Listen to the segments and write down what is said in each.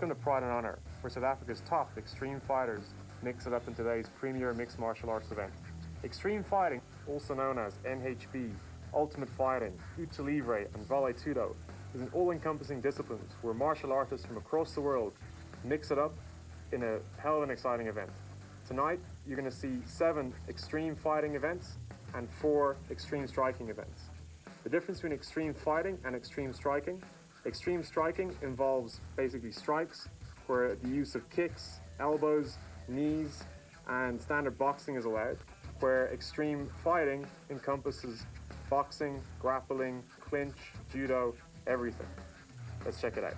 Welcome to Pride and Honour, where South Africa's top extreme fighters mix it up in today's premier mixed martial arts event. Extreme fighting, also known as NHB, ultimate fighting, lucha libre and vale tudo, is an all-encompassing discipline where martial artists from across the world mix it up in a hell of an exciting event. Tonight, you're going to see 7 extreme fighting events and 4 extreme striking events. The difference between extreme fighting and extreme striking involves basically strikes where the use of kicks, elbows, knees and standard boxing is allowed, where extreme fighting encompasses boxing, grappling, clinch, judo, everything. Let's check it out.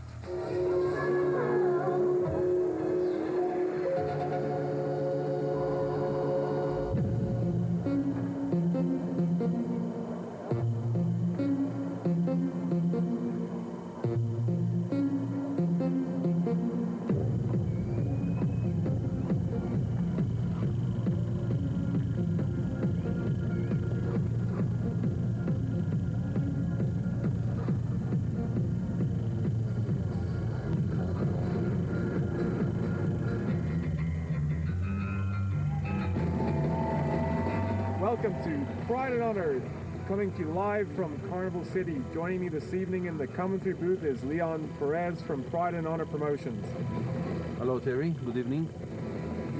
Welcome to Pride and Honour, coming to you live from Carnival City. Joining me this evening in the commentary booth is Leon Perez from Pride and Honour Promotions. Hello Terry, good evening.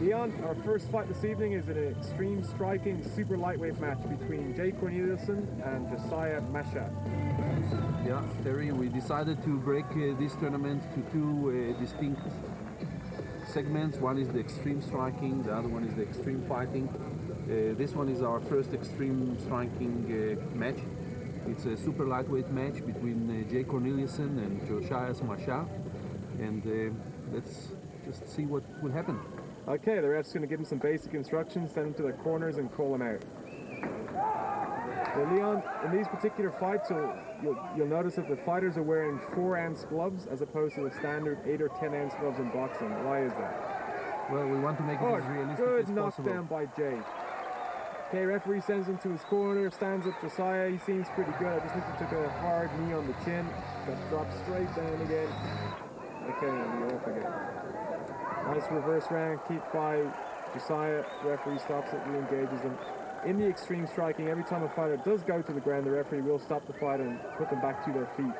Leon, our first fight this evening is an extreme striking super lightweight match between Jay Corneliuson and Josiah Masha. Yeah, Terry, we decided to break this tournament to 2 distinct segments. One is the extreme striking, the other one is the extreme fighting. This one is our first extreme striking match. It's a super lightweight match between Jay Corneliuson and Josiah Masha, and let's just see what will happen. Okay, the ref's going to give him some basic instructions, send him to their corners and call him out. Now, Leon, in these particular fights, you'll notice that the fighters are wearing 4-ounce gloves as opposed to the standard 8 or 10-ounce gloves in boxing. Why is that? Well, we want to make it as realistic good as possible. knockdown by Jay. Okay, referee sends him to his corner, stands up Josiah. He seems pretty good. I just think he took a hard knee on the chin. Got dropped straight down again. Okay, and he's off again. Nice reverse round, keep 5. Josiah, referee stops it, re-engages him. In the extreme striking, every time a fighter does go to the ground, the referee will stop the fight and put them back to their feet.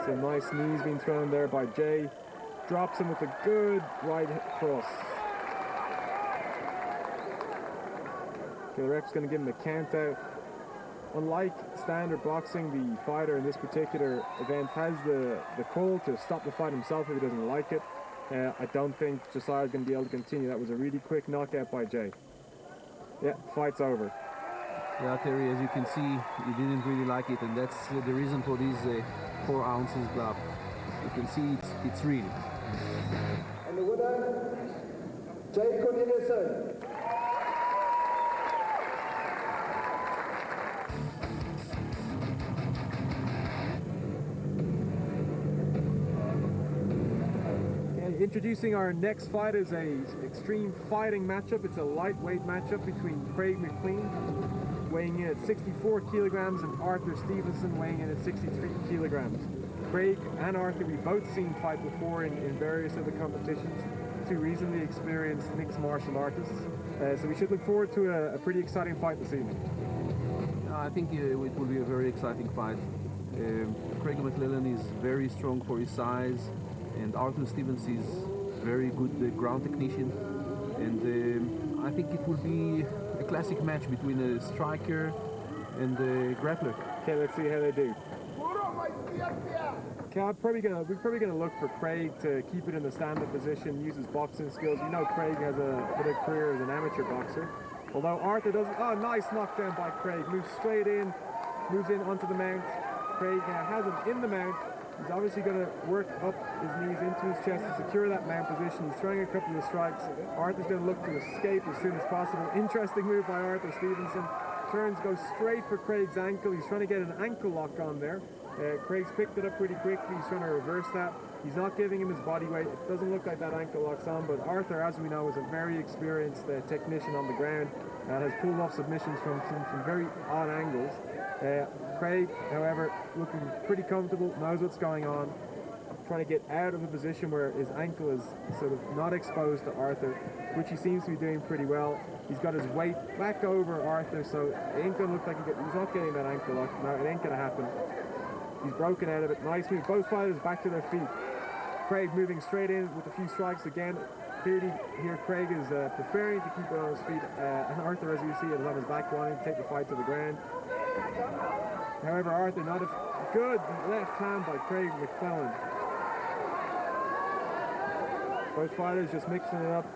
So nice knees being thrown there by Jay. Drops him with a good right cross. Okay, the ref's going to give him a count out. Unlike standard boxing, the fighter in this particular event has the call to stop the fight himself if he doesn't like it. I don't think Josiah's going to be able to continue. That was a really quick knockout by Jay. Yeah, fight's over. Yeah, Terry, as you can see, he didn't really like it, and that's the reason for these 4 ounces glove. You can see it's real. And the winner, Jay Corneliuson. Introducing our next fight is a extreme fighting matchup. It's a lightweight matchup between Craig McLean, weighing in at 64 kilograms, and Arthur Stevenson, weighing in at 63 kilograms. Craig and Arthur, we've both seen fight before in various other competitions. 2 reasonably experienced mixed martial artists. So we should look forward to a pretty exciting fight this evening. I think it will be a very exciting fight. Craig McLellan is very strong for his size, and Arthur Stevens is very good ground technician, and I think it will be a classic match between a striker and a grappler. Okay, let's see how they do. Okay, we're probably gonna look for Craig to keep it in the stand-up position, use his boxing skills. You know, Craig has a bit of career as an amateur boxer. Although Arthur doesn't. Oh, nice knockdown by Craig. Moves straight in, moves in onto the mount. Craig has him in the mount. He's obviously going to work up his knees into his chest to secure that mount position. He's throwing a couple of strikes. Arthur's going to look to escape as soon as possible. Interesting move by Arthur Stevenson. Turns, goes straight for Craig's ankle. He's trying to get an ankle lock on there. Craig's picked it up pretty quickly. He's trying to reverse that. He's not giving him his body weight. It doesn't look like that ankle lock's on, but Arthur, as we know, is a very experienced technician on the ground and has pulled off submissions from very odd angles. Craig, however, looking pretty comfortable, knows what's going on, trying to get out of a position where his ankle is sort of not exposed to Arthur, which he seems to be doing pretty well. He's got his weight back over Arthur, so it ain't going to look like he's not getting that ankle lock. No, it ain't going to happen. He's broken out of it. Nice move. Both fighters back to their feet. Craig moving straight in with a few strikes again. Clearly here Craig is preferring to keep it on his feet, and Arthur, as you see, is on his back, wanting to take the fight to the ground. However, Arthur, not a good left hand by Craig McClellan. Both fighters just mixing it up.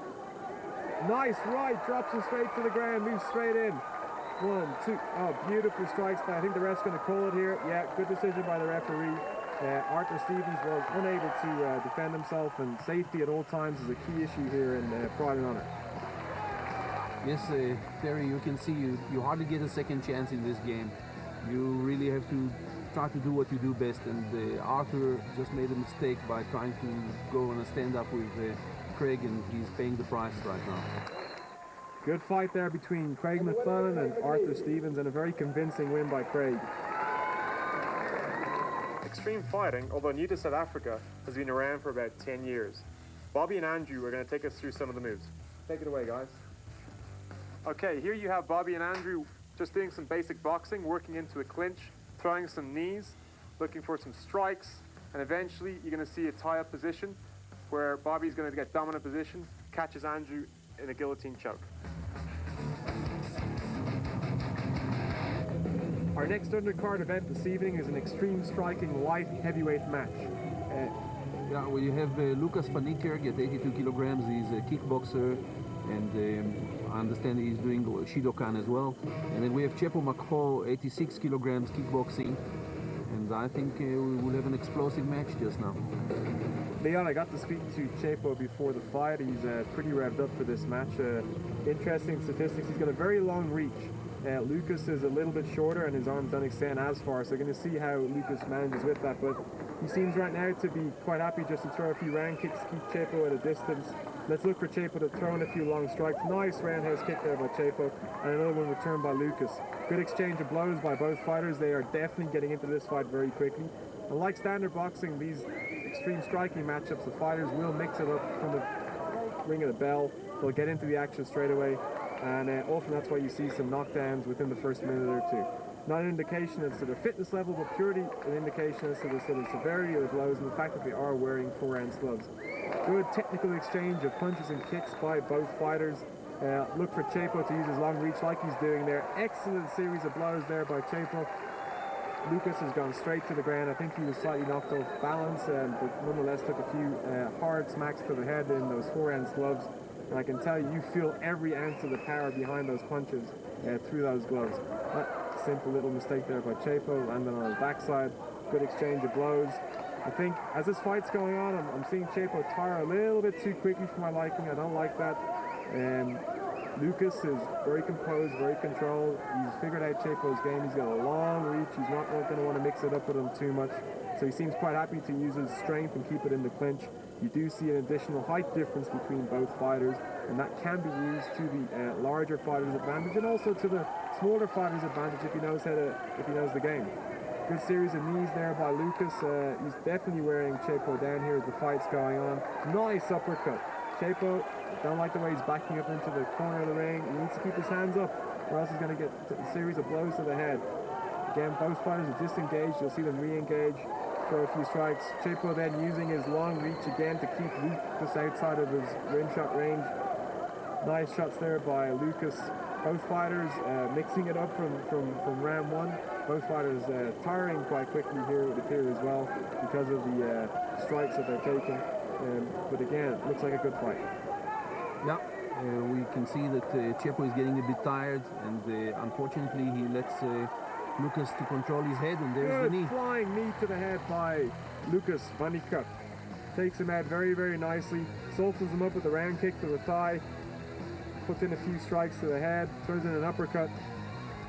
Nice right, drops him straight to the ground, moves straight in. 1, 2, oh, beautiful strikes. I think the ref's going to call it here. Yeah, good decision by the referee. Arthur Stevens was unable to defend himself, and safety at all times is a key issue here in Pride and Honor. Yes, Terry, you can see you hardly get a second chance in this game. You really have to try to do what you do best, and Arthur just made a mistake by trying to go on a stand-up with Craig, and he's paying the price right now. Good fight there between Craig McClellan and Arthur Stevens, and a very convincing win by Craig. Extreme fighting, although new to South Africa, has been around for about 10 years. Bobby and Andrew are going to take us through some of the moves. Take it away, guys. Okay, here you have Bobby and Andrew just doing some basic boxing, working into a clinch, throwing some knees, looking for some strikes, and eventually you're going to see a tie-up position where Bobby's going to get dominant position, catches Andrew in a guillotine choke. Our next undercard event this evening is an extreme striking light heavyweight match. Yeah, well, you have Lucas van Niekerk at 82 kilograms. He's a kickboxer, and I understand he's doing Shidokan as well. And then we have Chepo Makho, 86 kilograms, kickboxing. And I think we will have an explosive match just now. Leon, I got to speak to Chepo before the fight. He's pretty revved up for this match. Interesting statistics. He's got a very long reach. Lucas is a little bit shorter and his arms don't extend as far, so we're going to see how Lucas manages with that. But he seems right now to be quite happy just to throw a few round kicks, keep Chepo at a distance. Let's look for Chepo to throw in a few long strikes. Nice roundhouse kick there by Chepo, and another one returned by Lucas. Good exchange of blows by both fighters. They are definitely getting into this fight very quickly. And like standard boxing, these extreme striking matchups, the fighters will mix it up from the ring of the bell. They'll get into the action straight away, and often that's why you see some knockdowns within the first minute or two. Not an indication as to their fitness level, but purely an indication as to the sort of severity of the blows and the fact that they are wearing 4-ounce gloves. Good technical exchange of punches and kicks by both fighters. Look for Chepo to use his long reach like he's doing there. Excellent series of blows there by Chepo. Lucas has gone straight to the ground. I think he was slightly knocked off balance, but nonetheless took a few hard smacks to the head in those 4-ounce gloves. And I can tell you, you feel every ounce of the power behind those punches through those gloves. That simple little mistake there by Chepo, landing on his backside. Good exchange of blows. I think as this fight's going on, I'm seeing Chepo tire a little bit too quickly for my liking. I don't like that. Lucas is very composed, very controlled. He's figured out Chepo's game. He's got a long reach. He's not going to want to mix it up with him too much. So he seems quite happy to use his strength and keep it in the clinch. You do see an additional height difference between both fighters, and that can be used to the larger fighter's advantage and also to the smaller fighter's advantage if he knows the game. Good series of knees there by Lucas. He's definitely wearing Chepo down here as the fight's going on. Nice uppercut. Chepo, don't like the way he's backing up into the corner of the ring. He needs to keep his hands up, or else he's going to get a series of blows to the head. Again, both fighters are disengaged. You'll see them re-engage, throw a few strikes. Chepo then using his long reach again to keep Lucas outside of his rim shot range. Nice shots there by Lucas. Both fighters mixing it up from round one. Both fighters tiring quite quickly here, it would appear as well, because of the strikes that they're taking. But again, it looks like a good fight. Yeah, we can see that Chepo is getting a bit tired, and unfortunately he lets Lucas to control his head, and there's the knee. Flying knee to the head by Lucas van Niekerk. Takes him out very, very nicely. Softens him up with a round kick to the thigh. Puts in a few strikes to the head. Throws in an uppercut.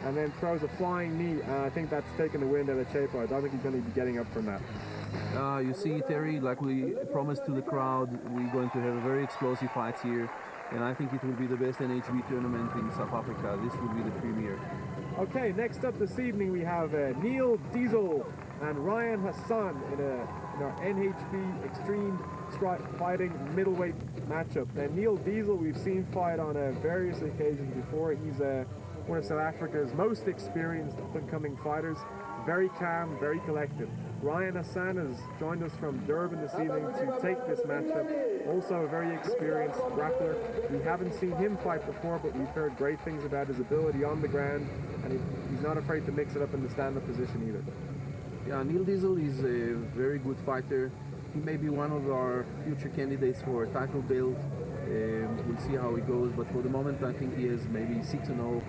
and then throws a flying knee. I think that's taking the wind out of Chapo. I don't think he's going to be getting up from that. You see, Terry, like we promised to the crowd, we're going to have a very explosive fights here, and I think it will be the best NHB tournament in South Africa. This will be the premiere. Okay, next up this evening we have Neil Diesel and Ryan Hassan in our NHB Extreme Fighting Middleweight matchup. Now, Neil Diesel we've seen fight on various occasions before. He's one of South Africa's most experienced up-and-coming fighters. Very calm, very collected. Ryan Hassan has joined us from Durban this evening to take this matchup. Also a very experienced grappler. We haven't seen him fight before, but we've heard great things about his ability on the ground, and he's not afraid to mix it up in the stand-up position either. Yeah, Neil Diesel is a very good fighter. He may be one of our future candidates for a title belt. We'll see how it goes, but for the moment I think he has maybe 6-0,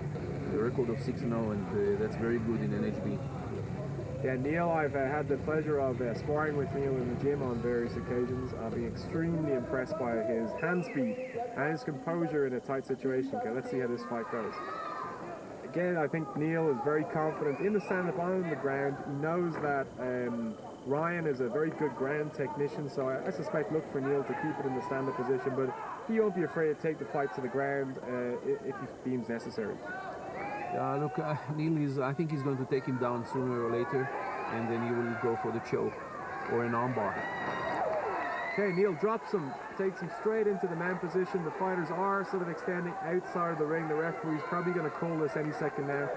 a record of 6-0, and that's very good in NHB. Yeah, Neil, I've had the pleasure of sparring with Neil in the gym on various occasions. I've been extremely impressed by his hand speed and his composure in a tight situation. Okay, let's see how this fight goes. Again, I think Neil is very confident in the stand-up on the ground. He knows that Ryan is a very good ground technician, so I suspect look for Neil to keep it in the stand-up position, but he won't be afraid to take the fight to the ground if he deems necessary. Look, Neil I think he's going to take him down sooner or later, and then he will go for the choke or an armbar. Okay, Neil drops him, takes him straight into the man position. The fighters are sort of extending outside of the ring. The referee's probably going to call this any second now.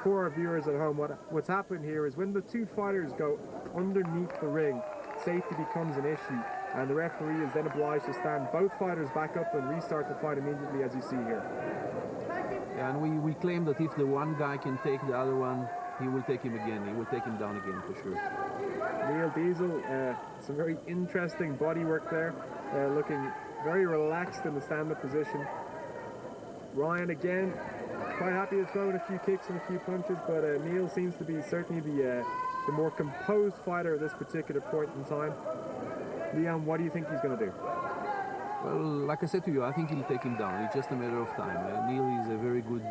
For our viewers at home, what's happened here is when the two fighters go underneath the ring, safety becomes an issue, and the referee is then obliged to stand both fighters back up and restart the fight immediately, as you see here. Yeah, and we claim that if the one guy can take the other one, he will take him again. He will take him down again for sure. Neil Diesel, some very interesting body work there, looking very relaxed in the stand-up position. Ryan again, quite happy to throw in a few kicks and a few punches, but Neil seems to be certainly the more composed fighter at this particular point in time. Leon, what do you think he's going to do? Well, like I said to you, I think he'll take him down. It's just a matter of time. Neil is a very good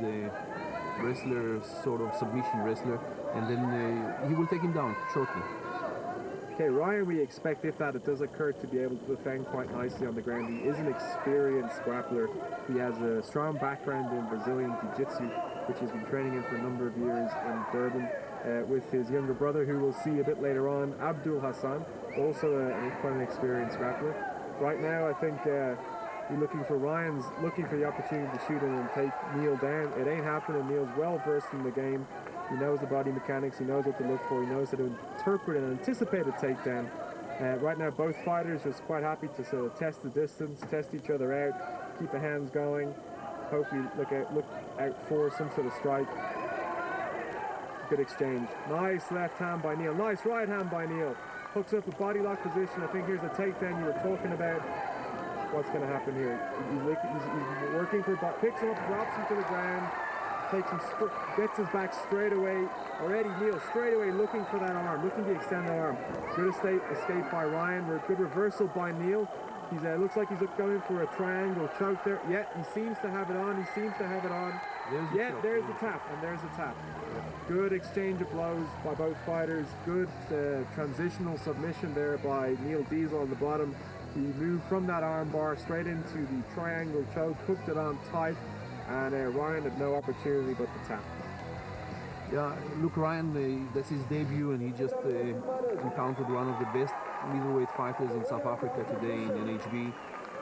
wrestler, sort of submission wrestler, and then he will take him down shortly. Okay, Ryan, we expect if that it does occur to be able to defend quite nicely on the ground. He is an experienced grappler. He has a strong background in Brazilian Jiu-Jitsu, which he's been training in for a number of years in Durban, with his younger brother, who we'll see a bit later on, Abdul Hassan, also quite an experienced grappler. Right now, I think you're looking for Ryan's looking for the opportunity to shoot in and take Neil down. It ain't happening. Neil's well versed in the game. He knows the body mechanics. He knows what to look for. He knows how to interpret and anticipate a takedown. Right now, both fighters just quite happy to sort of test the distance, test each other out, keep the hands going. Hopefully, look out for some sort of strike. Good exchange. Nice left hand by Neil. Nice right hand by Neil. Hooks up a body lock position. I think here's the takedown you were talking about. What's going to happen here? He's working for, picks him up, drops him to the ground, takes him, gets his back straight away. Already Neil straight away looking for that arm, looking to extend that arm. Good escape by Ryan. Good reversal by Neil. He's looks like he's going for a triangle choke there. Yeah, he seems to have it on. There's the tap, and there's the tap. Good exchange of blows by both fighters. Good transitional submission there by Neil Diesel on the bottom. He moved from that arm bar straight into the triangle choke, hooked it on tight, and Ryan had no opportunity but to tap. Yeah, look, Ryan, that's his debut, and he just encountered one of the best middleweight fighters in South Africa today in NHB.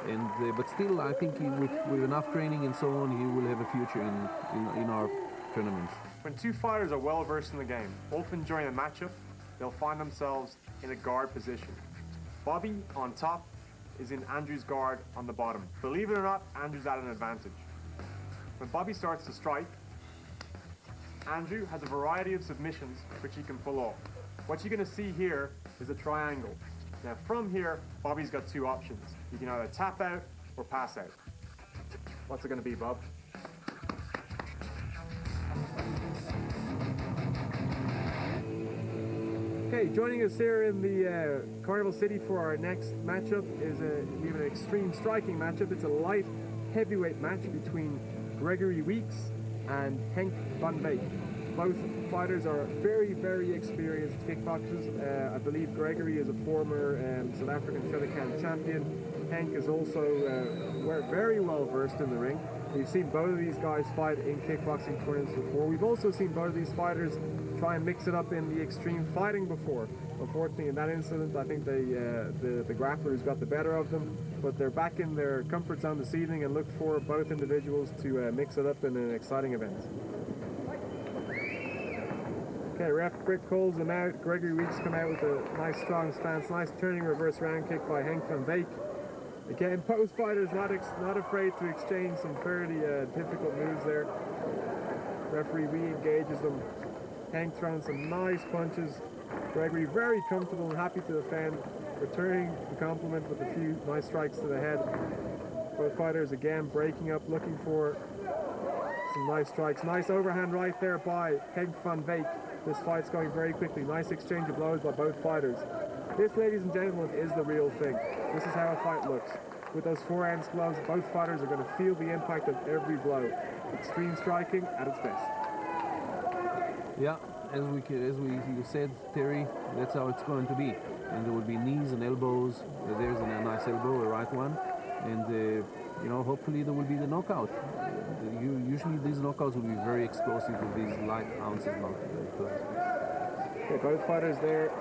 And but still, I think with enough training and so on, he will have a future in our tournaments. When two fighters are well versed in the game, often during a matchup, they'll find themselves in a guard position. Bobby on top is in Andrew's guard on the bottom. Believe it or not, Andrew's at an advantage. When Bobby starts to strike, Andrew has a variety of submissions which he can pull off. What you're going to see here is a triangle. Now from here, Bobby's got two options. He can either tap out or pass out. What's it going to be, Bob? Okay, joining us here in the Carnival City for our next matchup is we have an extreme striking matchup. It's a light heavyweight match between Gregory Weeks and Henk van Beek. Both fighters are very, very experienced kickboxers. I believe Gregory is a former South African Showdown champion. Henk is also very well versed in the ring. We've seen both of these guys fight in kickboxing tournaments before. We've also seen both of these fighters try and mix it up in the extreme fighting before. Unfortunately, in that incident, I think the grapplers got the better of them, but they're back in their comfort zone this evening and look for both individuals to mix it up in an exciting event. Okay, ref Brick calls them out. Gregory Weeks come out with a nice strong stance, nice turning reverse round kick by Henk van Beek. Again, both fighters not afraid to exchange some fairly difficult moves there. Referee re-engages them. Henk throwing some nice punches. Gregory very comfortable and happy to defend, returning the compliment with a few nice strikes to the head. Both fighters again breaking up, looking for some nice strikes. Nice overhand right there by Henk van Beek. This fight's going very quickly. Nice exchange of blows by both fighters. This, ladies and gentlemen, is the real thing. This is how a fight looks. With those forehands gloves, both fighters are going to feel the impact of every blow. Extreme striking at its best. Yeah, as you said, Terry, that's how it's going to be. And there will be knees and elbows. There's a nice elbow, a right one. And, hopefully there will be the knockout. Usually these knockouts will be very explosive with these light ounces Okay, both fighters there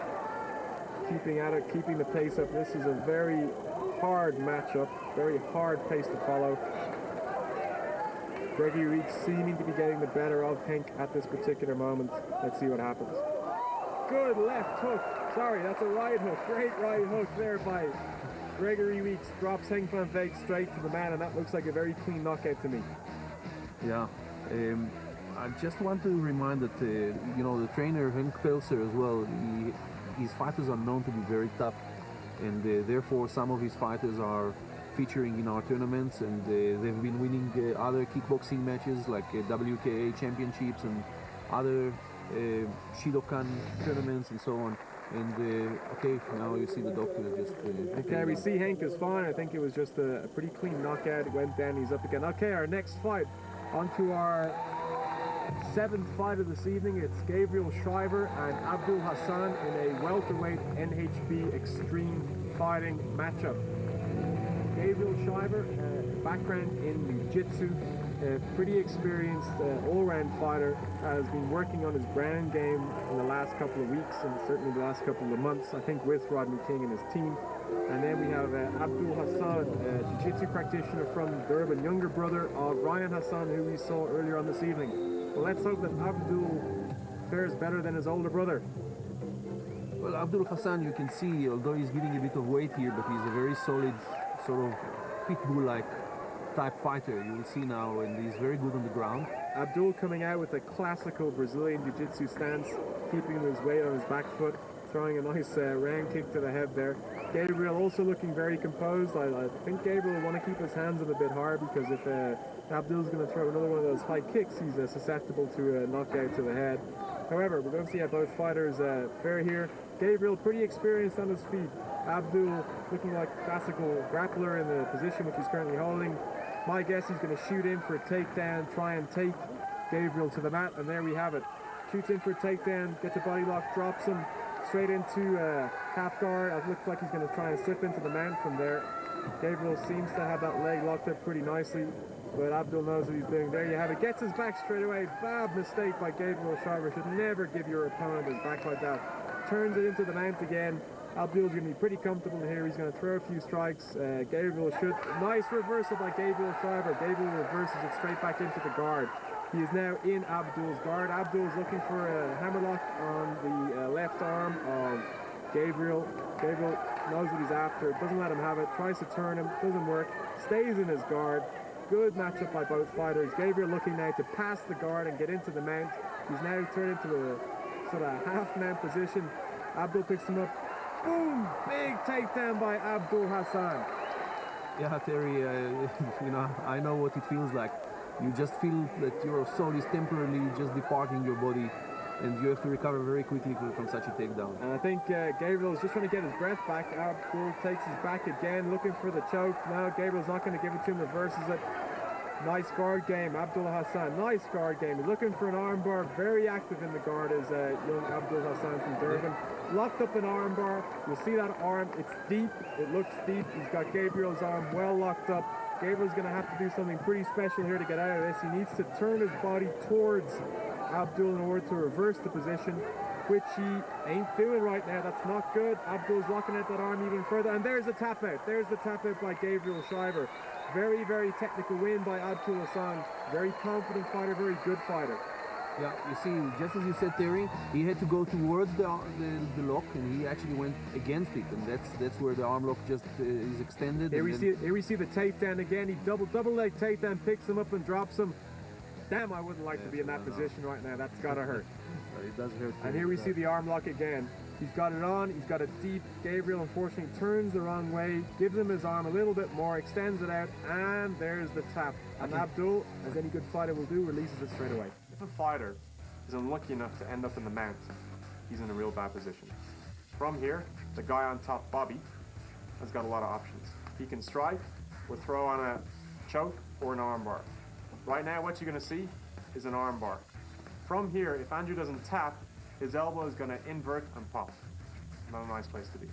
keeping at it, keeping the pace up. This is a very hard matchup, very hard pace to follow. Gregory Weeks seeming to be getting the better of Henk at this particular moment. Let's see what happens. Good left hook. Sorry, that's a right hook. Great right hook there by Gregory Weeks. Drops Henk van Beek straight to the man, and that looks like a very clean knockout to me. Yeah. I just want to remind that, the trainer Henk Pelser as well, his fighters are known to be very tough, and therefore some of his fighters are featuring in our tournaments, and they've been winning other kickboxing matches like WKA championships and other Shidokan tournaments and so on. And okay, now you see the doctor just... okay, we see Henk is fine. I think it was just a pretty clean knockout. It went down, he's up again. Okay, our next fight. On to our 7th fight of this evening. It's Gabriel Schreiber and Abdul Hassan in a welterweight NHB extreme fighting matchup. Gabriel Schreiber, background in jiu-jitsu, pretty experienced all-round fighter, has been working on his ground game in the last couple of weeks and certainly the last couple of months, I think with Rodney King and his team. And then we have Abdul Hassan, a jiu-jitsu practitioner from Durban, younger brother of Ryan Hassan, who we saw earlier on this evening. Well, let's hope that Abdul fares better than his older brother. Well, Abdul Hassan, you can see, although he's getting a bit of weight here, but he's a very solid, sort of pitbull-like type fighter. You will see now, and he's very good on the ground. Abdul coming out with a classical Brazilian jiu-jitsu stance, keeping his weight on his back foot, throwing a nice round kick to the head there. Gabriel also looking very composed. I think Gabriel will want to keep his hands up a bit hard, because if Abdul's going to throw another one of those high kicks, he's susceptible to a knockout to the head. However, we're going to see how both fighters fare here. Gabriel pretty experienced on his feet. Abdul looking like a classical grappler in the position which he's currently holding. My guess he's going to shoot in for a takedown, try and take Gabriel to the mat, and there we have it. Shoots in for a takedown, gets a body lock, drops him straight into half guard. It looks like he's going to try and slip into the mount from there. Gabriel seems to have that leg locked up pretty nicely, but Abdul knows what he's doing. There you have it. Gets his back straight away. Bad mistake by Gabriel Schreiber. Should never give your opponent his back like that. Turns it into the mount again. Abdul's going to be pretty comfortable here. He's going to throw a few strikes. Gabriel should. Nice reversal by Gabriel Schreiber. Gabriel reverses it straight back into the guard. He is now in Abdul's guard. Abdul's looking for a hammerlock on the left arm of Gabriel. Gabriel knows what he's after. Doesn't let him have it. Tries to turn him. Doesn't work. Stays in his guard. Good matchup by both fighters. Gabriel looking now to pass the guard and get into the mount. He's now turned into a sort of half-mount position. Abdul picks him up. Boom! Big takedown by Abdul Hassan. Yeah, Terry, I know what it feels like. You just feel that your soul is temporarily just departing your body, and you have to recover very quickly from such a takedown. And I think Gabriel is just trying to get his breath back. Abdul takes his back again, looking for the choke. Now Gabriel's not going to give it to him, reverses it. Nice guard game, Abdullah Hassan. Nice guard game. He's looking for an armbar. Very active in the guard is young Abdullah Hassan from Durban. Locked up an armbar. You'll see that arm. It's deep. It looks deep. He's got Gabriel's arm well locked up. Gabriel's going to have to do something pretty special here to get out of this. He needs to turn his body towards Abdul in order to reverse the position, which he ain't doing right now. That's not good. Abdul's locking out that arm even further. And there's the tap out. There's the tap out by Gabriel Schreiber. Very, very technical win by Abdul Hassan. Very confident fighter, very good fighter. Yeah, you see, just as you said, Terry, he had to go towards the lock, and he actually went against it, and that's where the arm lock just is extended. Here we see the takedown again. He double leg takedown, picks him up and drops him. Damn, I wouldn't like to be in that position right now. That's gotta hurt. It does hurt. And here we see the arm lock again. He's got it on. He's got it deep. Gabriel, unfortunately, turns the wrong way, gives him his arm a little bit more, extends it out, and there's the tap. And Abdul, as any good fighter will do, releases it straight away. If a fighter is unlucky enough to end up in the mount, he's in a real bad position. From here, the guy on top, Bobby, has got a lot of options. He can strike, or throw on a choke, or an armbar. Right now, what you're going to see is an armbar. From here, if Andrew doesn't tap, his elbow is going to invert and pop. Not a nice place to be.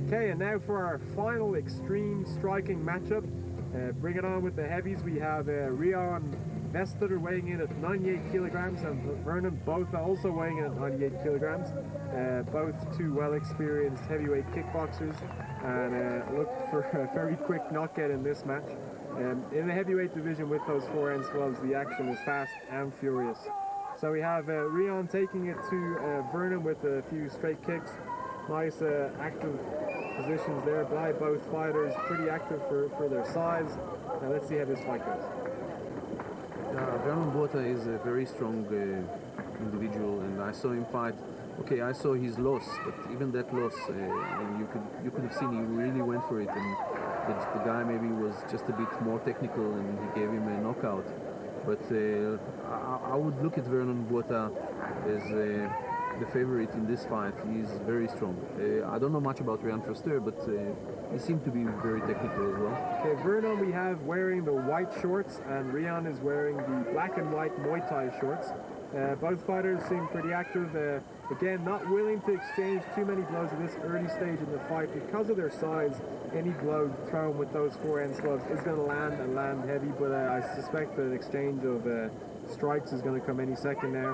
Okay, and now for our final extreme striking matchup. Bring it on with the heavies. We have Rion Vestager weighing in at 98 kilograms and Vernon both also weighing in at 98 kilograms. Both two well-experienced heavyweight kickboxers, and look for a very quick knockout in this match. In the heavyweight division with those 4-ounce gloves, the action is fast and furious. So we have Rion taking it to Vernon with a few straight kicks. Nice active positions there by both fighters, pretty active for their size. Now let's see how this fight goes. Vernon Botha is a very strong individual, and I saw him fight. Okay, I saw his loss, but even that loss, and you could have seen he really went for it, and the guy maybe was just a bit more technical, and he gave him a knockout. But I would look at Vernon Botha as the favorite in this fight. He's very strong. I don't know much about Rian Foster, but he seemed to be very technical as well. Okay, Vernon we have wearing the white shorts, and Rian is wearing the black and white Muay Thai shorts. Both fighters seem pretty active. Again, not willing to exchange too many blows at this early stage in the fight because of their size. Any blow thrown with those 4-ounce gloves is going to land and land heavy, but I suspect that an exchange of strikes is going to come any second now.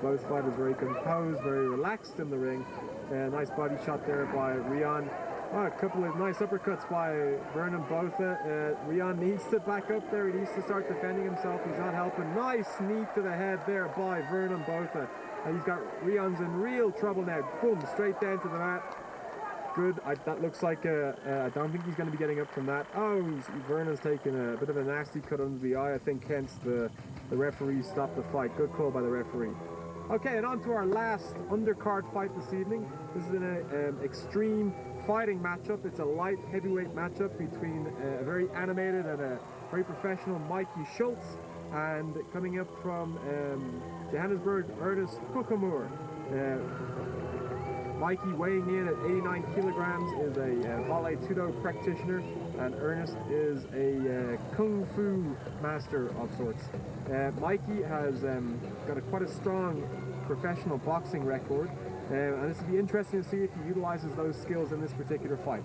Both fighters very composed, very relaxed in the ring. Nice body shot there by Rian. Oh, a couple of nice uppercuts by Vernon Botha. Rian needs to back up there. He needs to start defending himself. He's not helping. Nice knee to the head there by Vernon Botha. And he's got Rian's in real trouble now. Boom, straight down to the mat. Good. That looks like I don't think he's going to be getting up from that. Oh, Vernon's taking a bit of a nasty cut under the eye. I think hence the referee stopped the fight. Good call by the referee. Okay, and on to our last undercard fight this evening. This is an extreme fighting matchup. It's a light heavyweight matchup between a very animated and a very professional Mikey Schultz, and coming up from Johannesburg, Ernest Kukamur. Mikey, weighing in at 89 kilograms, is a Vale Tudo practitioner, and Ernest is a Kung Fu master of sorts. Mikey has got quite a strong professional boxing record, and this will be interesting to see if he utilizes those skills in this particular fight.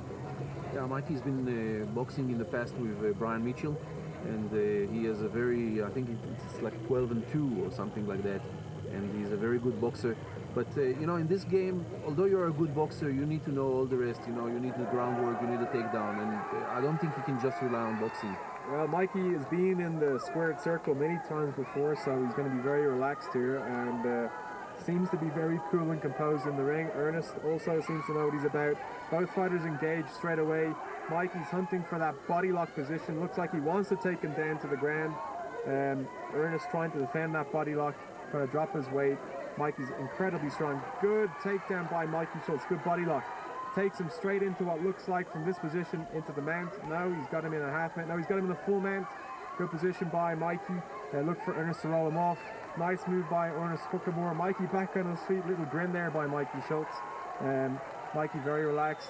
Yeah, Mikey's been boxing in the past with Brian Mitchell, and he has a very, I think it's like 12-2 or something like that, and he's a very good boxer. But you know, in this game, although you're a good boxer, you need to know all the rest. You know, you need the groundwork, you need the takedown, and I don't think you can just rely on boxing. Well, Mikey has been in the squared circle many times before, so he's going to be very relaxed here, and seems to be very cool and composed in the ring. Ernest also seems to know what he's about. Both fighters engage straight away. Mikey's hunting for that body lock position. Looks like he wants to take him down to the ground. Ernest trying to defend that body lock, trying to drop his weight. Mikey's incredibly strong. Good takedown by Mikey Schultz. Good body lock. Takes him straight into what looks like from this position into the mount. No, he's got him in a half mount. No, he's got him in a full mount. Good position by Mikey. Look for Ernest to roll him off. Nice move by Ernest Kukamura. Mikey back on his feet. Little grin there by Mikey Schultz. Mikey very relaxed.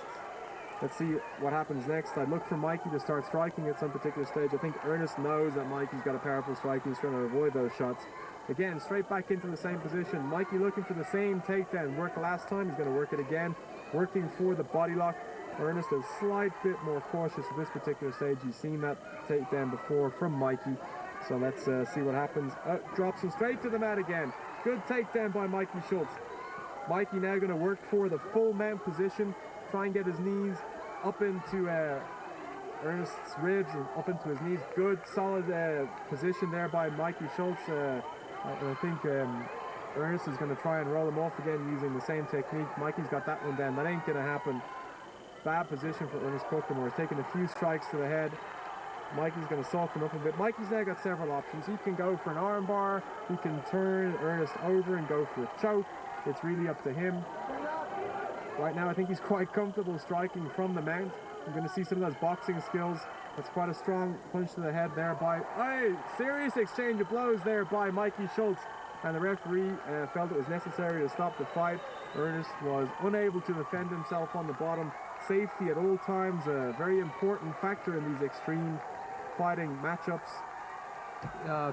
Let's see what happens next. I'd look for Mikey to start striking at some particular stage. I think Ernest knows that Mikey's got a powerful strike. He's trying to avoid those shots. Again, straight back into the same position. Mikey looking for the same takedown. Worked last time. He's going to work it again. Working for the body lock. Ernest a slight bit more cautious at this particular stage. He's seen that takedown before from Mikey. So let's see what happens. Drops him straight to the mat again. Good takedown by Mikey Schultz. Mikey now going to work for the full mount position. Try and get his knees up into Ernest's ribs and up into his knees. Good, solid position there by Mikey Schultz. I think Ernest is going to try and roll him off again using the same technique. Mikey's got that one down. That ain't going to happen. Bad position for Ernest Cookmore. He's taking a few strikes to the head. Mikey's going to soften up a bit. Mikey's now got several options. He can go for an arm bar. He can turn Ernest over and go for a choke. It's really up to him. Right now, I think he's quite comfortable striking from the mount. You're going to see some of those boxing skills. That's quite a strong punch to the head there by... serious exchange of blows there by Mikey Schultz. And the referee felt it was necessary to stop the fight. Ernest was unable to defend himself on the bottom. Safety at all times, a very important factor in these extreme fighting matchups.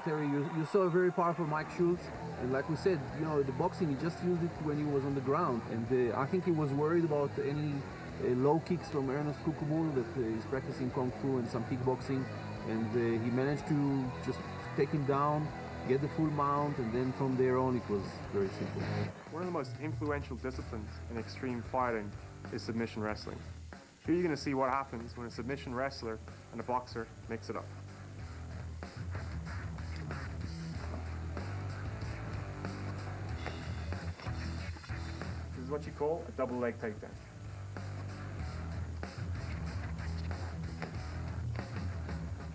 Terry, you saw a very powerful Mike Schultz, and like we said, you know, the boxing, he just used it when he was on the ground, and I think he was worried about any low kicks from Ernest Kukumul that is practicing Kung Fu and some kickboxing, and he managed to just take him down, get the full mount, and then from there on it was very simple. One of the most influential disciplines in extreme fighting is submission wrestling. Here you're going to see what happens when a submission wrestler and a boxer mix it up. This is what you call a double leg takedown.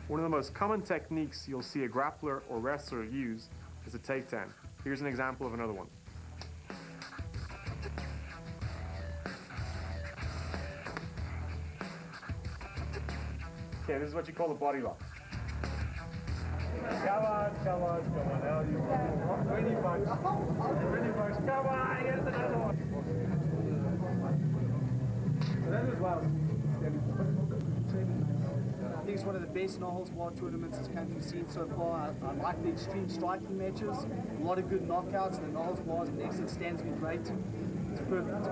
One of the most common techniques you'll see a grappler or wrestler use is a takedown. Here's an example of another one. Okay, this is what you call a body lock. Come on. Now you ready, folks. Come on, here's another one. So that is well. I think it's one of the best no-holds-barred tournaments this country's seen so far. I like the extreme striking matches. A lot of good knockouts. The no-holds-bars and excellent stands have been great. It's perfect.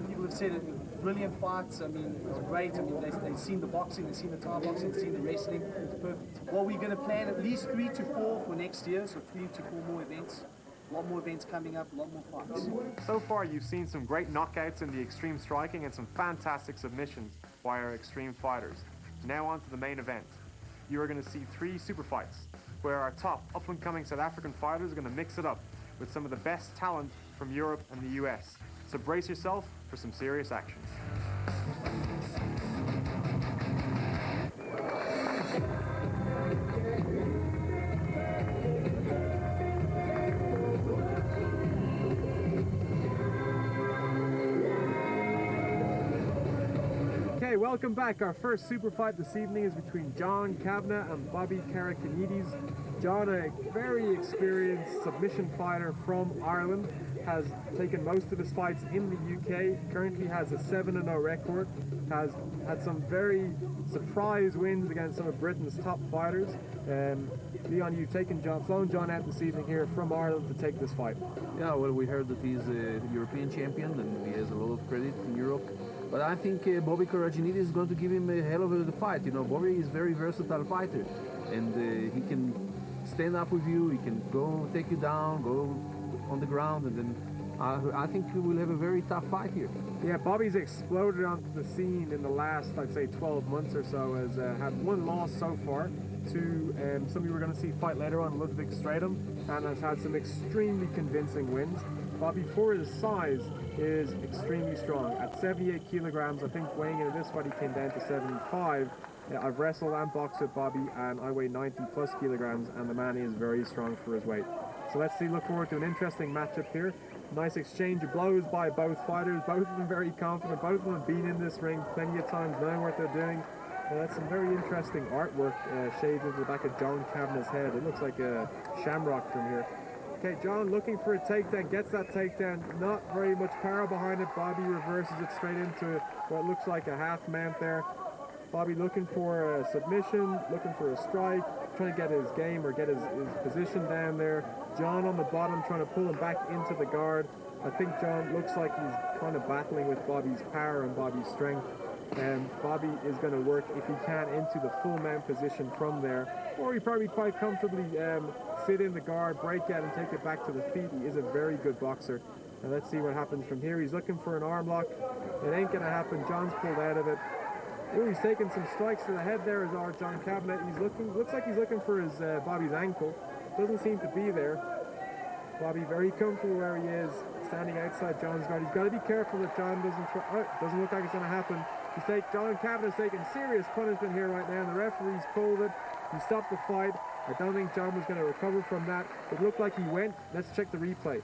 People have said it. Brilliant fights. I mean, it's great. I mean, they've seen the boxing, they've seen the Thai boxing, they've seen the wrestling. It's perfect. Well, we're going to plan at least 3 to 4 for next year, so 3 to 4 more events. A lot more events coming up, a lot more fights. So far, you've seen some great knockouts in the extreme striking and some fantastic submissions by our extreme fighters. Now on to the main event. You are going to see 3 super fights, where our top up-and-coming South African fighters are going to mix it up with some of the best talent from Europe and the US. So brace yourself for some serious action. Okay, welcome back. Our first super fight this evening is between John Kavanagh and Bobby Karakanides. John, a very experienced submission fighter from Ireland, has taken most of his fights in the UK, currently has a 7-0 record, has had some very surprise wins against some of Britain's top fighters. Leon, you've flown John out this evening here from Ireland to take this fight. Yeah, well, we heard that he's a European champion and he has a lot of credit in Europe. But I think Bobby Karakanides is going to give him a hell of a fight. You know, Bobby is a very versatile fighter, and he can stand up with you, he can go take you down, go on the ground, and then I think we will have a very tough fight here. Yeah, Bobby's exploded onto the scene in the last, I'd say, 12 months or so, has had 1 loss so far to somebody we're going to see fight later on, Ludwig Stratum, and has had some extremely convincing wins. Bobby, for his size, is extremely strong. At 78 kilograms, I think weighing into this fight he came down to 75. I've wrestled and boxed with Bobby, and I weigh 90 plus kilograms, and the man is very strong for his weight. So let's look forward to an interesting matchup here. Nice exchange of blows by both fighters, both of them very confident, both of them have been in this ring plenty of times, knowing what they're doing. That's some very interesting artwork shaved into the back of John Kavanagh's head. It looks like a shamrock from here. Okay, John looking for a takedown, gets that takedown, not very much power behind it. Bobby reverses it straight into what looks like a half mount there. Bobby looking for a submission, looking for a strike, trying to get his game or get his position down there. John on the bottom trying to pull him back into the guard. I think John looks like he's kind of battling with Bobby's power and Bobby's strength. And Bobby is going to work, if he can, into the full mount position from there. Or he probably quite comfortably sit in the guard, break out and take it back to the feet. He is a very good boxer. And let's see what happens from here. He's looking for an arm lock. It ain't going to happen. John's pulled out of it. Ooh, he's taking some strikes to the head there as our John Kavanagh. Looks like he's looking for his Bobby's ankle. Doesn't seem to be there. Bobby very comfortable where he is, standing outside John's guard. He's got to be careful that John doesn't try. Oh, doesn't look like it's going to happen. John Kavanagh's taking serious punishment here right now, and the referee's called it. He stopped the fight. I don't think John was going to recover from that. It looked like he went. Let's check the replay.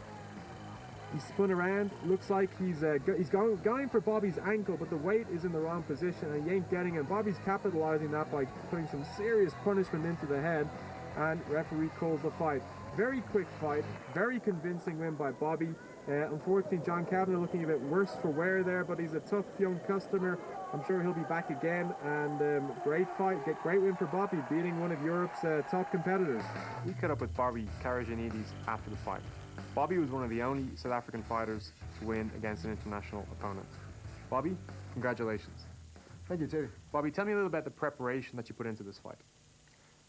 He spun around. Looks like he's going for Bobby's ankle, but the weight is in the wrong position, and he ain't getting it. Bobby's capitalizing that by putting some serious punishment into the head, and referee calls the fight. Very quick fight. Very convincing win by Bobby. Unfortunately, John Kavanagh looking a bit worse for wear there, but he's a tough young customer. I'm sure he'll be back again, and great fight, great win for Bobby, beating one of Europe's top competitors. We caught up with Bobby Karajanidis after the fight. Bobby was one of the only South African fighters to win against an international opponent. Bobby, congratulations. Thank you, Terry. Bobby, tell me a little about the preparation that you put into this fight.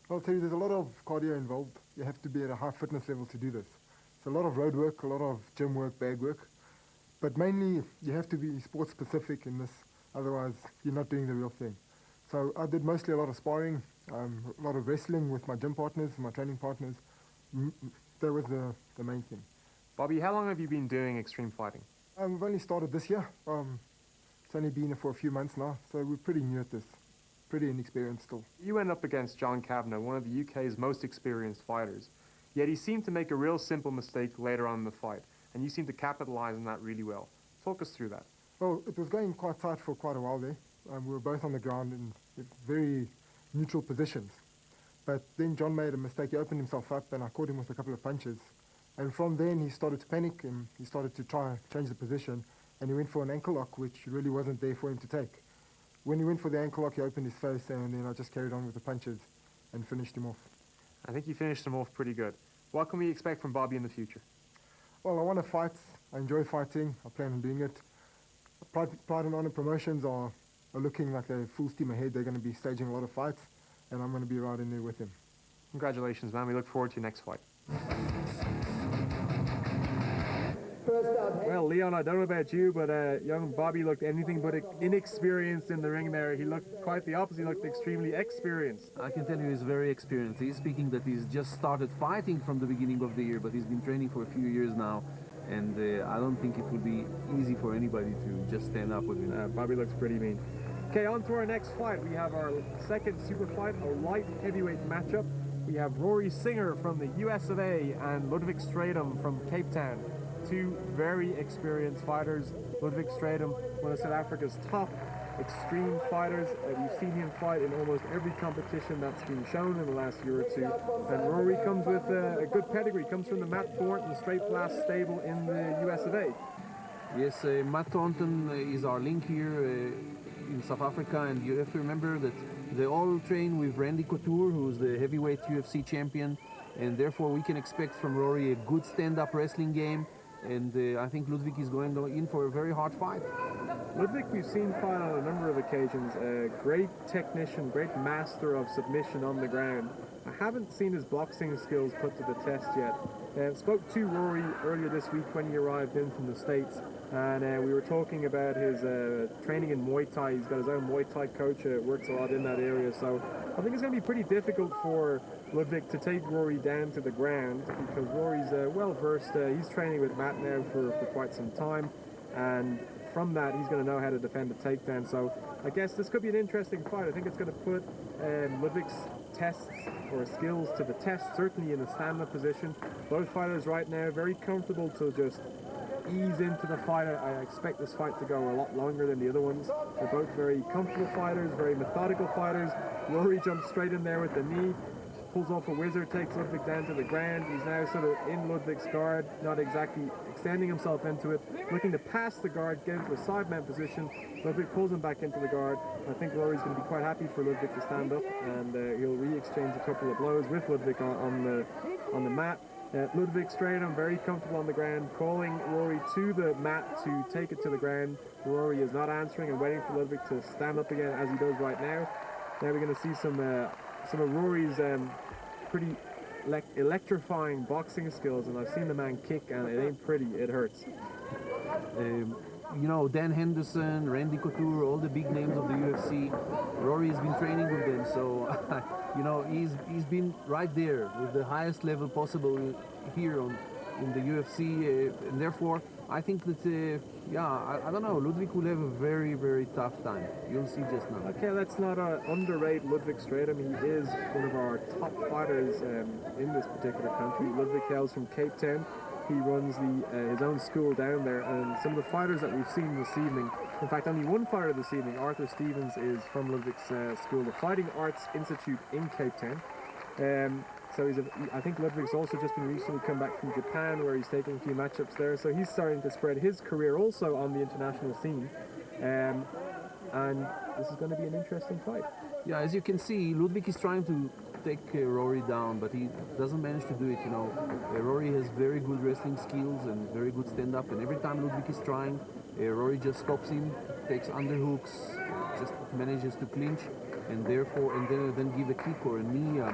Well, Terry, there's a lot of cardio involved. You have to be at a high fitness level to do this. It's a lot of road work, a lot of gym work, bag work. But mainly, you have to be sports specific in this, otherwise you're not doing the real thing. So I did mostly a lot of sparring, a lot of wrestling with my gym partners, my training partners. That was the main thing. Bobby, how long have you been doing extreme fighting? We've only started this year. It's only been here for a few months now, so we're pretty new at this. Pretty inexperienced still. You went up against John Kavanagh, one of the UK's most experienced fighters. Yet he seemed to make a real simple mistake later on in the fight, and you seemed to capitalize on that really well. Talk us through that. Well, it was going quite tight for quite a while there. We were both on the ground in very neutral positions. But then John made a mistake. He opened himself up, and I caught him with a couple of punches. And from then, he started to panic, and he started to try and change the position, and he went for an ankle lock, which really wasn't there for him to take. When he went for the ankle lock, he opened his face, and then I just carried on with the punches and finished him off. I think you finished him off pretty good. What can we expect from Bobby in the future? Well, I want to fight. I enjoy fighting. I plan on doing it. Pride and Honor Promotions are looking like they're full steam ahead. They're going to be staging a lot of fights, and I'm going to be right in there with them. Congratulations, man. We look forward to your next fight. Well, Leon, I don't know about you, but young Bobby looked anything but inexperienced in the ring there. He looked quite the opposite. He looked extremely experienced. I can tell you he's very experienced. He's speaking that he's just started fighting from the beginning of the year, but he's been training for a few years now, and I don't think it would be easy for anybody to just stand up with him. Bobby looks pretty mean. Okay, on to our next fight. We have our second super fight, a light heavyweight matchup. We have Rory Singer from the US of A and Ludwig Stratum from Cape Town. Two very experienced fighters. Ludwig Stratum, one of South Africa's top extreme fighters. We've seen him fight in almost every competition that's been shown in the last year or two. And Rory comes with a good pedigree. Comes from the Matt Thornton straight blast stable in the US of A. Yes, Matt Thornton is our link here in South Africa, and you have to remember that they all train with Randy Couture, who's the heavyweight UFC champion, and therefore we can expect from Rory a good stand-up wrestling game. And I think Ludwig is going in for a very hard fight. Ludwig, we've seen fight on a number of occasions. A great technician, great master of submission on the ground. I haven't seen his boxing skills put to the test yet. Spoke to Rory earlier this week when he arrived in from the States, and we were talking about his training in Muay Thai. He's got his own Muay Thai coach, works a lot in that area, so I think it's going to be pretty difficult for Ludwig to take Rory down to the ground, because Rory's well versed. He's training with Matt now for quite some time, and from that he's going to know how to defend a takedown. So I guess this could be an interesting fight. I think it's going to put Ludwig's tests or skills to the test, certainly in the stand-up position. Both fighters right now very comfortable to just ease into the fight. I expect this fight to go a lot longer than the other ones. They're both very comfortable fighters, very methodical fighters. Rory jumps straight in there with the knee. pulls off a whizzer, takes Ludwig down to the ground. He's now sort of in Ludwig's guard, not exactly extending himself into it, looking to pass the guard, get into a side mount position. Ludwig pulls him back into the guard. I think Rory's going to be quite happy for Ludwig to stand up, and he'll re-exchange a couple of blows with Ludwig on the mat. Ludwig Stratum very comfortable on the ground, calling Rory to the mat to take it to the ground. Rory is not answering and waiting for Ludwig to stand up again, as he does right now. Now we're going to see some of Rory's pretty electrifying boxing skills, and I've seen the man kick, and it ain't pretty, it hurts. You know, Dan Henderson, Randy Couture, all the big names of the UFC, Rory has been training with them, so you know, he's been right there with the highest level possible here in the UFC, and therefore I think that I don't know, Ludwig will have a very, very tough time. You'll see just now. Okay, let's not underrate Ludwig Stratum. He is one of our top fighters in this particular country. Ludwig hails from Cape Town. He runs his own school down there, and some of the fighters that we've seen this evening, in fact only one fighter this evening, Arthur Stevens, is from Ludwig's school, the Fighting Arts Institute in Cape Town. So I think Ludwig's also just been recently come back from Japan, where he's taking a few matchups there, so he's starting to spread his career also on the international scene. And this is going to be an interesting fight. Yeah, as you can see, Ludwig is trying to take Rory down, but he doesn't manage to do it, you know. Rory has very good wrestling skills and very good stand-up, and every time Ludwig is trying, Rory just stops him, takes underhooks, just manages to clinch, and therefore, then give a kick or a knee, or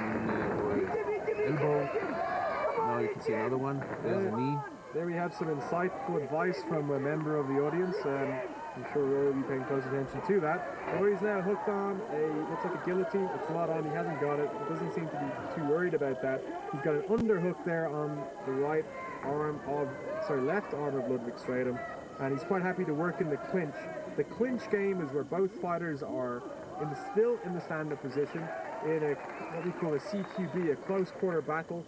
elbow. Now you can see another one, there's a knee. There we have some insightful advice from a member of the audience. I'm sure Rory will be paying close attention to that. Rory's now hooked on looks like a guillotine. It's not on, he hasn't got it. He doesn't seem to be too worried about that. He's got an underhook there on the left arm of Ludwig Stratum, and he's quite happy to work in the clinch. The clinch game is where both fighters are still in the stand-up position in what we call a CQB, a close quarter battle,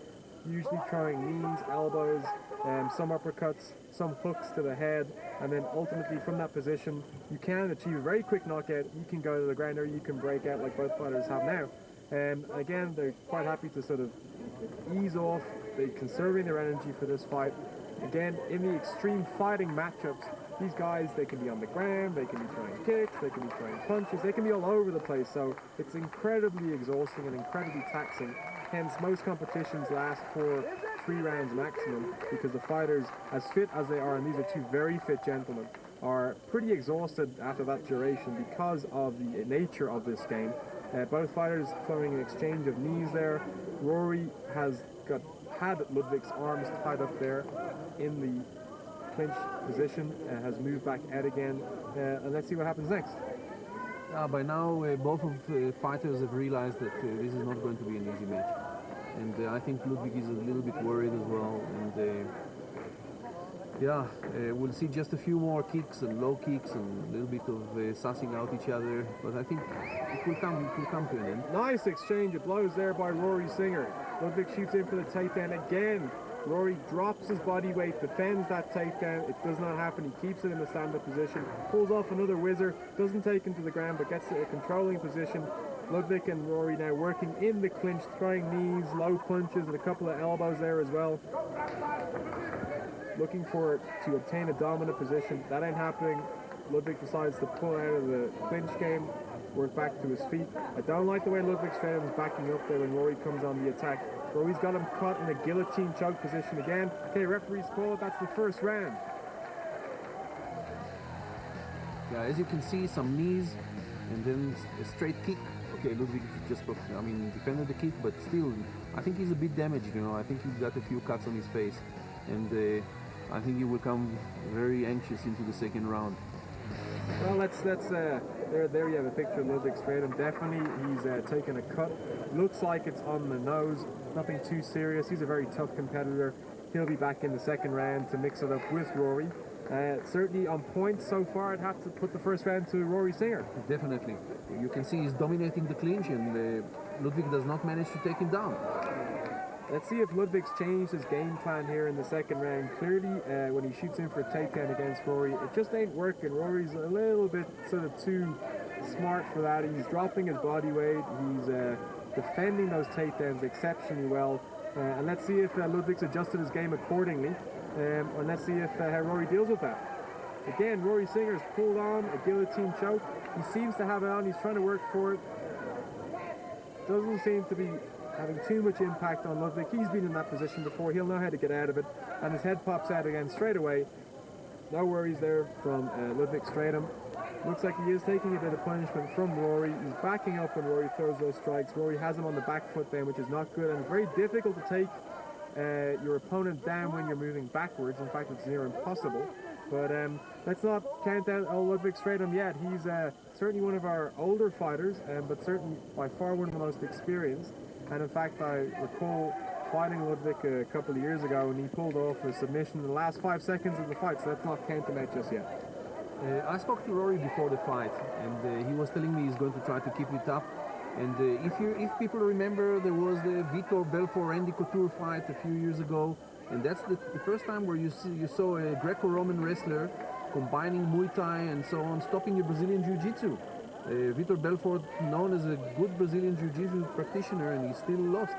usually trying knees, elbows, some uppercuts, some hooks to the head, and then ultimately from that position you can achieve a very quick knockout. You can go to the ground or you can break out like both fighters have now. Again, they're quite happy to sort of ease off, they're conserving their energy for this fight. Again, in the extreme fighting matchups, these guys, they can be on the ground, they can be throwing kicks, they can be throwing punches, they can be all over the place, so it's incredibly exhausting and incredibly taxing. Hence, most competitions last for 3 rounds maximum, because the fighters, as fit as they are, and these are two very fit gentlemen, are pretty exhausted after that duration because of the nature of this game. Both fighters throwing an exchange of knees there. Rory had Ludwig's arms tied up there in the clinch position, has moved back out again, and let's see what happens next. By now, both of the fighters have realized that this is not going to be an easy match. And I think Ludwig is a little bit worried as well. And we'll see just a few more kicks and low kicks and a little bit of sussing out each other. But I think it will come to an end. Nice exchange of blows there by Rory Singer. Ludwig shoots in for the takedown again. Rory drops his body weight, defends that takedown. It does not happen. He keeps it in the stand-up position, pulls off another whizzer, doesn't take him to the ground, but gets a controlling position. Ludwig and Rory now working in the clinch, throwing knees, low punches, and a couple of elbows there as well. Looking to obtain a dominant position. That ain't happening. Ludwig decides to pull out of the clinch game, work back to his feet. I don't like the way Ludwig Stratum is backing up there when Rory comes on the attack. Rory's got him caught in a guillotine choke position again. Okay, referees call it. That's the first round. Yeah, as you can see, some knees and then a straight kick. Okay, Ludwig just defended the kick, but still, I think he's a bit damaged, you know. I think he's got a few cuts on his face, and I think he will come very anxious into the second round. Well, there you have a picture of Ludwig Stratum. Definitely, he's taken a cut. Looks like it's on the nose. Nothing too serious. He's a very tough competitor. He'll be back in the second round to mix it up with Rory. Certainly on points so far, I'd have to put the first round to Rory Singer. Definitely. You can see he's dominating the clinch, and Ludwig does not manage to take him down. Let's see if Ludwig's changed his game plan here in the second round. Clearly, when he shoots in for a takedown against Rory, it just ain't working. Rory's a little bit sort of too smart for that. He's dropping his body weight. He's defending those takedowns exceptionally well. And let's see if Ludwig's adjusted his game accordingly. And let's see if how Rory deals with that. Again, Rory Singer's pulled on a guillotine choke. He seems to have it on. He's trying to work for it. Doesn't seem to be having too much impact on Ludwig. He's been in that position before. He'll know how to get out of it. And his head pops out again straight away. No worries there from Ludwig Stratum. Looks like he is taking a bit of punishment from Rory. He's backing up when Rory throws those strikes. Rory has him on the back foot then, which is not good. And it's very difficult to take your opponent down when you're moving backwards. In fact, it's near impossible. But let's not count out Ludwig Stratum yet. He's certainly one of our older fighters, but certainly by far one of the most experienced. And in fact, I recall fighting Ludwig a couple of years ago, and he pulled off a submission in the last 5 seconds of the fight, so let's not count him out just yet. I spoke to Rory before the fight, and he was telling me he's going to try to keep it up. And if people remember, there was the Vitor Belfort-Randy Couture fight a few years ago, and that's the first time where you saw a Greco-Roman wrestler combining Muay Thai and so on, stopping your Brazilian Jiu-Jitsu. Vitor Belfort, known as a good Brazilian Jiu-Jitsu practitioner, and he still lost.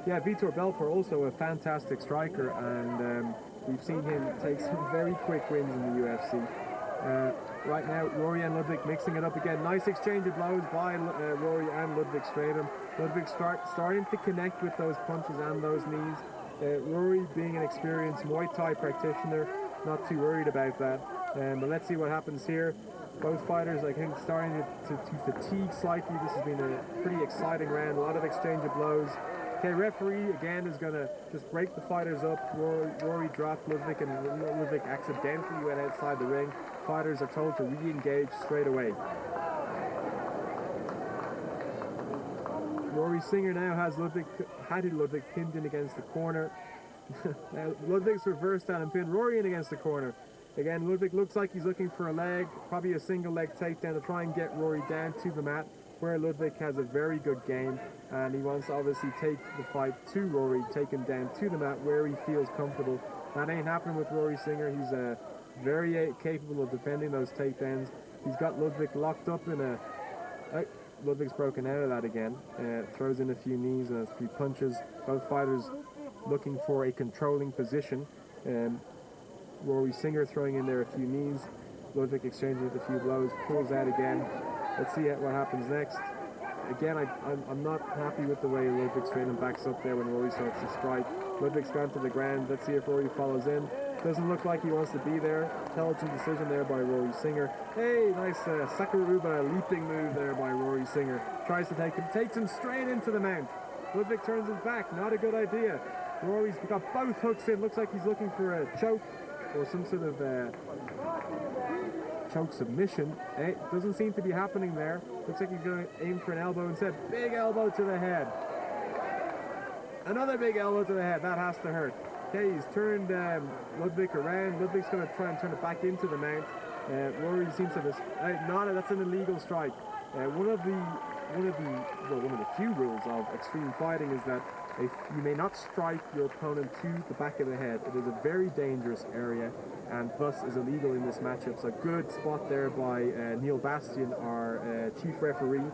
Yeah, Vitor Belfort, also a fantastic striker, and we've seen him take some very quick wins in the UFC. Right now, Rory and Ludwig mixing it up again. Nice exchange of blows by Rory and Ludwig Stratum. Ludwig starting to connect with those punches and those knees. Rory, being an experienced Muay Thai practitioner, not too worried about that. But let's see what happens here. Both fighters, I think, starting to fatigue slightly. This has been a pretty exciting round. A lot of exchange of blows. Okay, referee again is going to just break the fighters up. Rory dropped Ludwig, and Ludwig accidentally went outside the ring. Fighters are told to re-engage straight away. Rory Singer now has Ludwig pinned in against the corner. Now Ludwig's reversed that and pinned Rory in against the corner. Again, Ludwig looks like he's looking for a leg, probably a single leg takedown to try and get Rory down to the mat, where Ludwig has a very good game, and he wants to obviously take the fight to Rory, take him down to the mat where he feels comfortable. That ain't happening with Rory Singer. He's very capable of defending those takedowns. He's got Ludwig locked up in a... Ludwig's broken out of that again. Throws in a few knees and a few punches. Both fighters looking for a controlling position. Rory Singer throwing in there a few knees. Ludwig exchanging with a few blows, pulls out again. Let's see what happens next. Again, I'm not happy with the way Ludwig Stratum backs up there when Rory starts to strike. Ludwig's gone to the ground. Let's see if Rory follows in. Doesn't look like he wants to be there. Intelligent decision there by Rory Singer. Hey, nice Sakaruba leaping move there by Rory Singer. Tries to take him, takes him straight into the mount. Ludwig turns his back, not a good idea. Rory's got both hooks in. Looks like he's looking for a choke or some sort of choke submission. It doesn't seem to be happening there. Looks like he's going to aim for an elbow instead. Big elbow to the head. Another big elbow to the head. That has to hurt. Okay, he's turned Ludwig around. Ludwig's going to try and turn it back into the mount. Rory seems to have that's an illegal strike. One of the few rules of extreme fighting is that you may not strike your opponent to the back of the head. It is a very dangerous area, and thus is illegal in this matchup. So good spot there by Neil Bastian, our chief referee,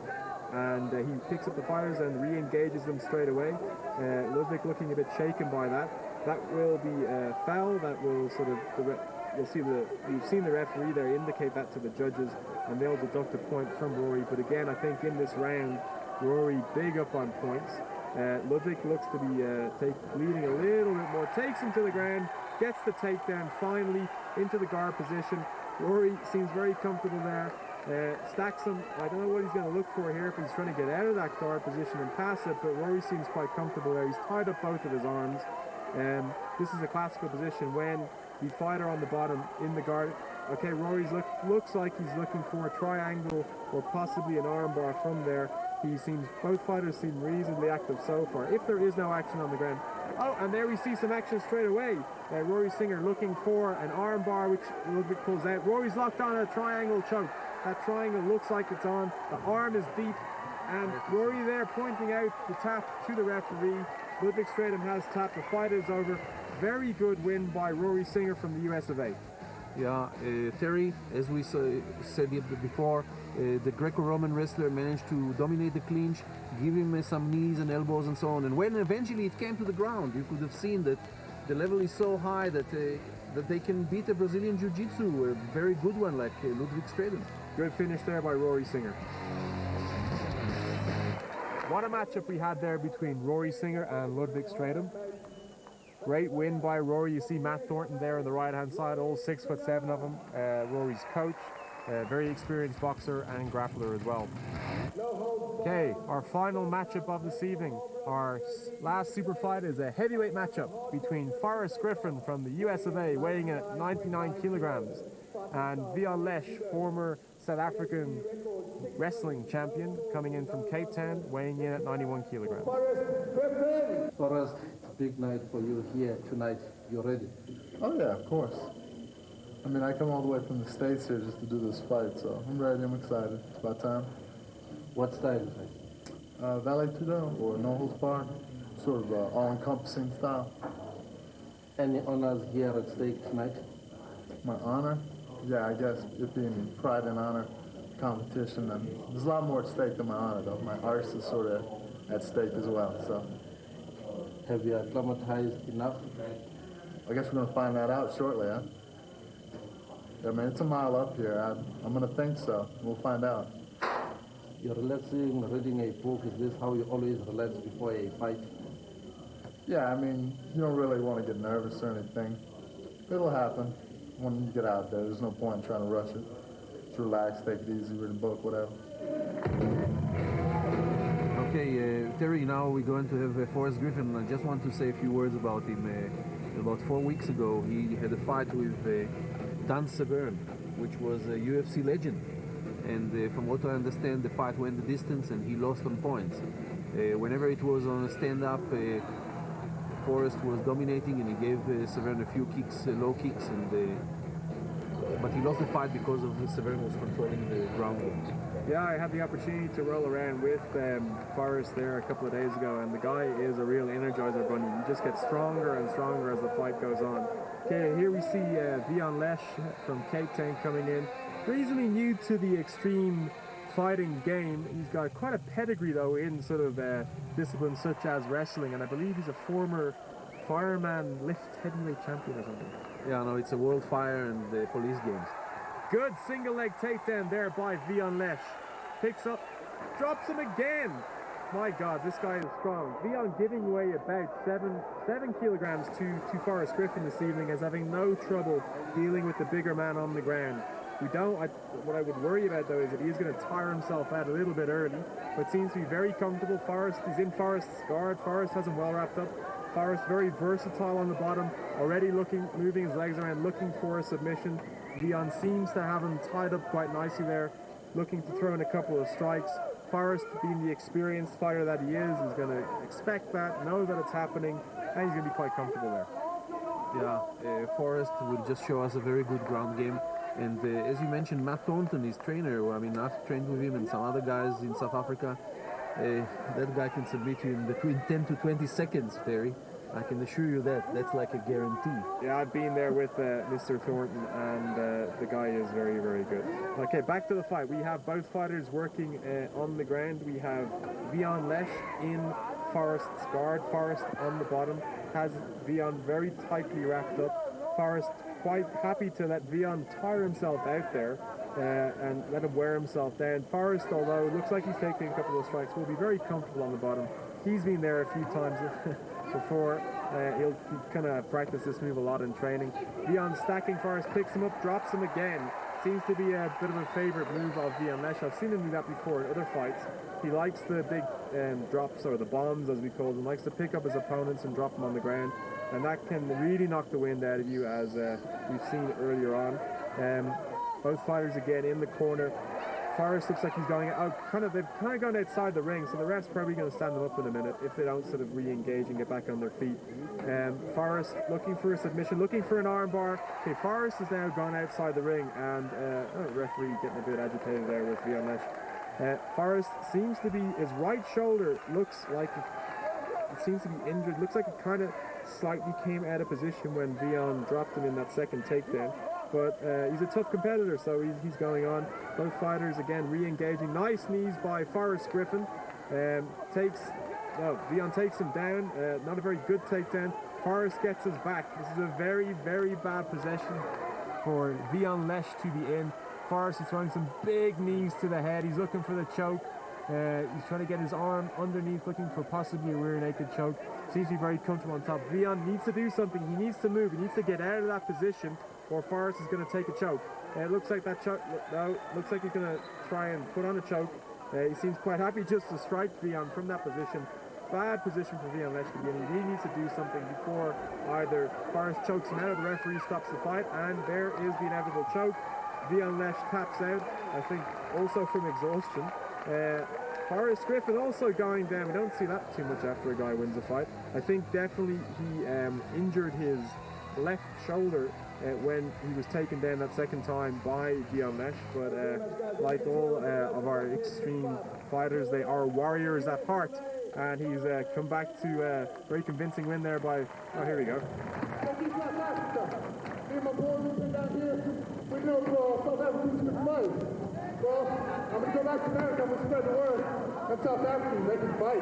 and he picks up the fighters and re-engages them straight away. Ludwig looking a bit shaken by that. That will be a foul. That will sort of you've seen the referee there indicate that to the judges, and they'll deduct a point from Rory. But again, I think in this round, Rory big up on points. Ludwig looks to be leading a little bit more, takes him to the ground, gets the takedown finally into the guard position. Rory seems very comfortable there, stacks him. I don't know what he's going to look for here, if he's trying to get out of that guard position and pass it, but Rory seems quite comfortable there. He's tied up both of his arms. This is a classical position when the fighter on the bottom in the guard. Okay, Rory's looks like he's looking for a triangle or possibly an armbar from there. Both fighters seem reasonably active so far. If there is no action on the ground. Oh, and there we see some action straight away. Rory Singer looking for an armbar, which Ludwig pulls out. Rory's locked on a triangle choke. That triangle looks like it's on. The arm is deep. And Rory there pointing out the tap to the referee. Ludwig Stratum has tapped. The fight is over. Very good win by Rory Singer from the US of A. Yeah, Terry, as we said before, the Greco-Roman wrestler managed to dominate the clinch, give him some knees and elbows and so on. And when eventually it came to the ground, you could have seen that the level is so high that they can beat a Brazilian Jiu-Jitsu, a very good one like Ludwig Straden. Good finish there by Rory Singer. What a matchup we had there between Rory Singer and Ludwig Straden. Great win by Rory. You see Matt Thornton there on the right-hand side, all 6'7" of them. Rory's coach, very experienced boxer and grappler as well. Okay, our final matchup of this evening. Our last super fight is a heavyweight matchup between Forrest Griffin from the US of A, weighing in at 99 kilograms, and Vian Lesh, former South African wrestling champion, coming in from Cape Town, weighing in at 91 kilograms. Forrest, it's a big night for you here tonight. You ready? Oh yeah, of course. I mean, I come all the way from the States here just to do this fight, so I'm ready, I'm excited. It's about time. What style is it? Valet Tudo, or no holds barred, sort of all-encompassing style. Any honors here at stake tonight? My honor? Yeah, I guess it being pride and honor competition, and there's a lot more at stake than my honor, though. My arse is sort of at stake as well, so. Have you acclimatized enough? I guess we're going to find that out shortly, huh? I mean, it's a mile up here. I'm going to think so. We'll find out. You're relaxing, reading a book. Is this how you always relax before a fight? Yeah, I mean, you don't really want to get nervous or anything. It'll happen when you get out there. There's no point in trying to rush it. Just relax, take it easy, read a book, whatever. Okay, Terry, now we're going to have Forrest Griffin. I just want to say a few words about him. About 4 weeks ago, he had a fight with Dan Severn, which was a UFC legend. And from what I understand, the fight went the distance and he lost on points. Whenever it was on a stand-up, Forrest was dominating and he gave Severn a few kicks, low kicks, but he lost the fight because of Severn was controlling the ground game. Yeah, I had the opportunity to roll around with Forrest there a couple of days ago, and the guy is a real energizer bunny. He just gets stronger and stronger as the fight goes on. Okay, here we see Vian Lesh from Cape Town coming in. Reasonably new to the extreme fighting game. He's got quite a pedigree though in sort of disciplines such as wrestling, and I believe he's a former fireman lift heavyweight champion or something. Yeah, no, it's a World Fire and the Police Games. Good single leg takedown there by Vian Lesh. Picks up, drops him again. My God, this guy is strong. Vian giving away about 7 kilograms to Forrest Griffin this evening, as having no trouble dealing with the bigger man on the ground. What I would worry about though is that he's going to tire himself out a little bit early, but seems to be very comfortable. Forrest is in Forrest's guard. Forrest has him well wrapped up. Forrest very versatile on the bottom, already moving his legs around, looking for a submission. Vian seems to have him tied up quite nicely there, looking to throw in a couple of strikes. Forrest, being the experienced fighter that he is going to expect that, know that it's happening, and he's going to be quite comfortable there. Yeah, Forrest will just show us a very good ground game. And as you mentioned, Matt Thornton, his trainer, I mean, I've trained with him and some other guys in South Africa. That guy can submit you in between 10 to 20 seconds, Terry. I can assure you that. That's like a guarantee. Yeah, I've been there with Mr. Thornton, and the guy is very, very good. Okay, back to the fight. We have both fighters working on the ground. We have Vian Lesh in Forrest's guard. Forrest on the bottom has Vian very tightly wrapped up. Forrest quite happy to let Vian tire himself out there and let him wear himself down. Forrest, although it looks like he's taking a couple of strikes, will be very comfortable on the bottom. He's been there a few times before. He'll kind of practice this move a lot in training. Vian stacking Forrest, picks him up, drops him again. Seems to be a bit of a favorite move of Vian Lesh. I've seen him do that before in other fights. He likes the big drops, or the bombs as we call them, likes to pick up his opponents and drop them on the ground. And that can really knock the wind out of you, as we've seen earlier on. Both fighters again in the corner. Forrest looks like he's going out, they've kind of gone outside the ring, so the ref's probably going to stand them up in a minute if they don't sort of re-engage and get back on their feet. Forrest looking for a submission, looking for an armbar. Okay, Forrest has now gone outside the ring, and referee getting a bit agitated there with Vian Lesh. Forrest seems to be, his right shoulder looks like it seems to be injured. Looks like it kind of slightly came out of position when Vian dropped him in that second takedown. but he's a tough competitor, so he's going on. Both fighters again re-engaging. Nice knees by Forrest Griffin. Vian takes him down. Not a very good takedown. Forrest gets his back. This is a very, very bad possession for Vian Lesh to be in. Forrest is throwing some big knees to the head. He's looking for the choke. He's trying to get his arm underneath, looking for possibly a rear naked choke. Seems to be very comfortable on top. Vian needs to do something. He needs to move. He needs to get out of that position, or Forrest is going to take a choke. It looks like that choke. No, looks like he's going to try and put on a choke. He seems quite happy just to strike Vian from that position. Bad position for Vian Lesh to be in. He really needs to do something before either Forrest chokes him out or the referee stops the fight. And there is the inevitable choke. Vian Lesh taps out, I think, also from exhaustion. Forrest Griffin also going down. We don't see that too much after a guy wins a fight. I think definitely he injured his left shoulder when he was taken down that second time by Vian Lesh. But like all of our extreme fighters, they are warriors at heart. And he's come back to a very convincing win there by... Oh, here we go. We know South Africans can fight. Well, I'm going to go back to America. I'm going to spread the word. That South Africans, they can fight.